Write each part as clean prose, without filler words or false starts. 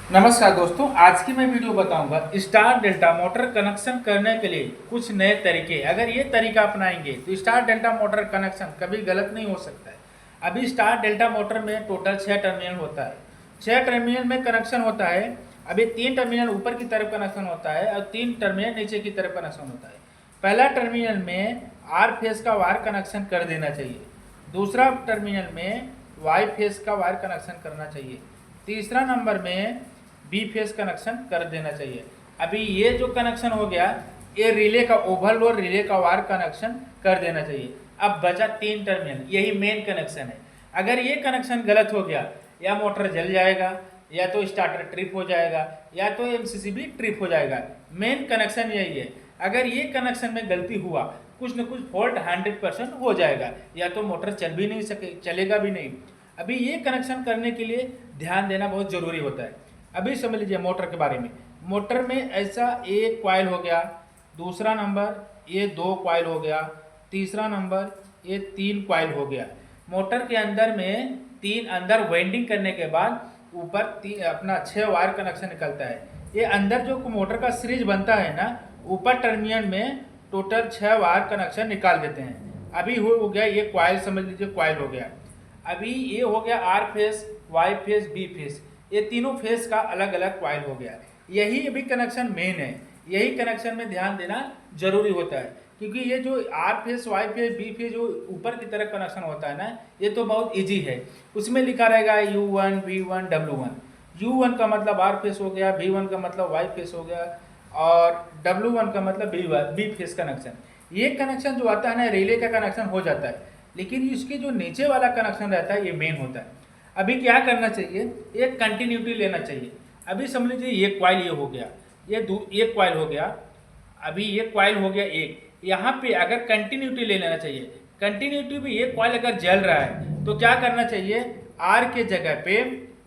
नमस्कार दोस्तों, आज की मैं वीडियो बताऊंगा स्टार डेल्टा मोटर कनेक्शन करने के लिए कुछ नए तरीके। अगर ये तरीका अपनाएंगे तो स्टार डेल्टा मोटर कनेक्शन कभी गलत नहीं हो सकता है। अभी स्टार डेल्टा मोटर में टोटल 6 टर्मिनल होता है। 6 टर्मिनल में कनेक्शन होता है। अभी 3 टर्मिनल ऊपर की तरफ कनेक्शन होता है और 3 टर्मिनल नीचे की तरफ कनेक्शन होता है। पहला टर्मिनल में आर फेज का वायर कनेक्शन कर देना चाहिए। दूसरा टर्मिनल में वाई फेज का वायर कनेक्शन करना चाहिए। तीसरा नंबर में बी फेस कनेक्शन कर देना चाहिए। अभी ये जो कनेक्शन हो गया, ये रिले का ओवरलोड रिले का वायर कनेक्शन कर देना चाहिए। अब बचा 3 टर्मिनल, यही मेन कनेक्शन है। अगर ये कनेक्शन गलत हो गया, या मोटर जल जाएगा, या तो स्टार्टर ट्रिप हो जाएगा, या तो एमसीसी भी ट्रिप हो जाएगा। मेन कनेक्शन यही है। अगर ये कनेक्शन में गलती हुआ, कुछ न कुछ फॉल्ट 100% हो जाएगा, या तो मोटर चल भी नहीं सके, चलेगा भी नहीं। अभी ये कनेक्शन करने के लिए ध्यान देना बहुत ज़रूरी होता है। अभी समझ लीजिए मोटर के बारे में। मोटर में ऐसा एक कॉइल हो गया, दूसरा नंबर ये 2 कॉइल हो गया, तीसरा नंबर ये 3 कॉइल हो गया। मोटर के अंदर में 3 अंदर वाइंडिंग करने के बाद ऊपर अपना 6 वायर कनेक्शन निकलता है। ये अंदर जो मोटर का सीरीज बनता है ना, ऊपर टर्मिनल में टोटल 6 वायर कनेक्शन निकाल देते हैं। अभी हो गया ये कॉइल, समझ लीजिए कॉइल हो गया। अभी ये हो गया R face, Y face, B face, ये तीनों फेस का अलग अलग कॉइल हो गया। यही अभी कनेक्शन मेन है। यही कनेक्शन में ध्यान देना जरूरी होता है, क्योंकि ये जो R face, Y face, B phase जो ऊपर की तरफ कनेक्शन होता है ना, ये तो बहुत इजी है। उसमें लिखा रहेगा U1, V1, W1। U1 का मतलब आर फेस हो गया, V1 का मतलब वाई फेस हो गया, और W1 का मतलब बी फेस कनेक्शन। ये कनेक्शन जो आता है ना, रिले का कनेक्शन हो जाता है, लेकिन इसके जो नीचे वाला कनेक्शन रहता है ये मेन होता है। अभी क्या करना चाहिए, एक कंटिन्यूटी लेना चाहिए। अभी समझ लीजिए ये कॉइल ये हो गया, ये कॉइल हो गया। अभी ये कॉइल हो गया एक, यहाँ पे अगर कंटिन्यूटी ले लेना चाहिए। कंटिन्यूटी में ये कॉइल अगर जल रहा है तो क्या करना चाहिए, आर के जगह पे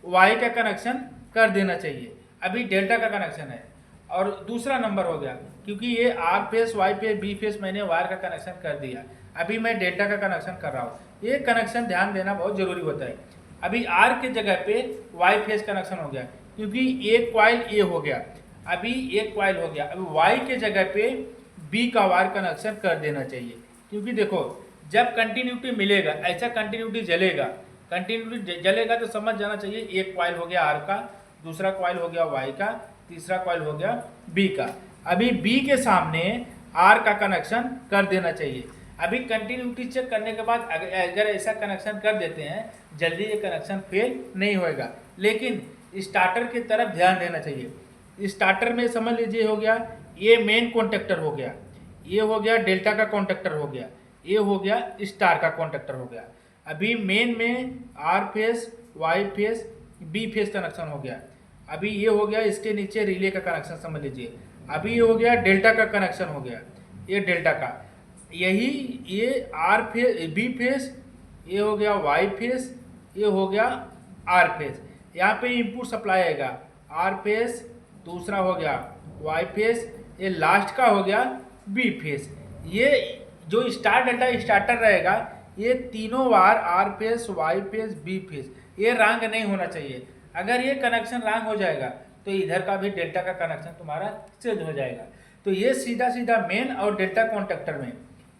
वाई का कनेक्शन कर देना चाहिए। अभी डेल्टा का कनेक्शन है। और दूसरा नंबर हो गया, क्योंकि ये R face, Y face, B phase मैंने वायर का कनेक्शन कर दिया। अभी मैं डेल्टा का कनेक्शन कर रहा हूँ। ये कनेक्शन ध्यान देना बहुत जरूरी होता है। अभी आर के जगह पे वाई फेस कनेक्शन हो गया, क्योंकि एक कॉइल ए हो गया। अभी एक कॉइल हो गया, अभी वाई के जगह पे बी का वायर कनेक्शन कर देना चाहिए। क्योंकि देखो, जब कंटिन्यूटी मिलेगा, ऐसा कंटिन्यूटी जलेगा, कंटिन्यूटी जलेगा तो समझ जाना चाहिए एक कॉइल हो गया आर का, दूसरा कॉइल हो गया वाई का, तीसरा कॉइल हो गया बी का। अभी बी के सामने आर का कनेक्शन कर देना चाहिए। अभी कंटिन्यूटी चेक करने के बाद अगर ऐसा कनेक्शन कर देते हैं, जल्दी ये कनेक्शन फेल नहीं होएगा। लेकिन स्टार्टर की तरफ ध्यान देना चाहिए। स्टार्टर में समझ लीजिए हो गया, ये मेन कॉन्टेक्टर हो गया, ये हो गया डेल्टा का कॉन्टेक्टर हो गया, ये हो गया स्टार का कॉन्टेक्टर हो गया। अभी मेन में R face, Y face, B phase connection हो गया। अभी ये हो गया, इसके नीचे रिले का कनेक्शन समझ लीजिए। अभी ये हो गया डेल्टा का कनेक्शन हो गया, ये डेल्टा का। यही ये आर फेस, बी फेस, ये हो गया वाई फेस, ये हो गया आर फेस। यहाँ पे इनपुट सप्लाई आएगा, आर फेस, दूसरा हो गया वाई फेस, ये लास्ट का हो गया बी फेस। ये जो स्टार डेल्टा स्टार्टर रहेगा, ये तीनों बार R face, Y face, B face, ये रंग नहीं होना चाहिए। अगर ये कनेक्शन रंग हो जाएगा तो इधर का भी डेल्टा का कनेक्शन तुम्हारा चेंज हो जाएगा। तो ये सीधा सीधा मेन और डेल्टा कॉन्टेक्टर में,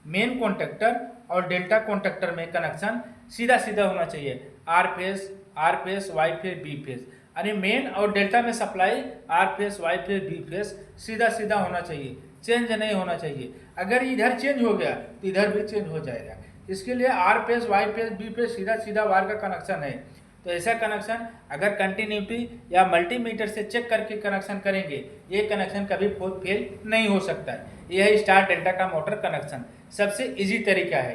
मेन कॉन्टेक्टर और डेल्टा कॉन्टेक्टर में कनेक्शन सीधा सीधा होना चाहिए। R face, Y face, B phase, यानी मेन और डेल्टा में supply R face, Y face, B phase सीधा सीधा होना चाहिए, चेंज नहीं होना चाहिए। अगर इधर चेंज हो गया तो इधर भी चेंज हो जाएगा। इसके लिए R face, Y face, B phase सीधा सीधा वायर का कनेक्शन है। तो ऐसा कनेक्शन अगर कंटिन्यूटी या मल्टीमीटर से चेक करके कनेक्शन करेंगे, ये कनेक्शन कभी फेल नहीं हो सकता है। यह है स्टार डेल्टा का मोटर कनेक्शन, सबसे इजी तरीका है।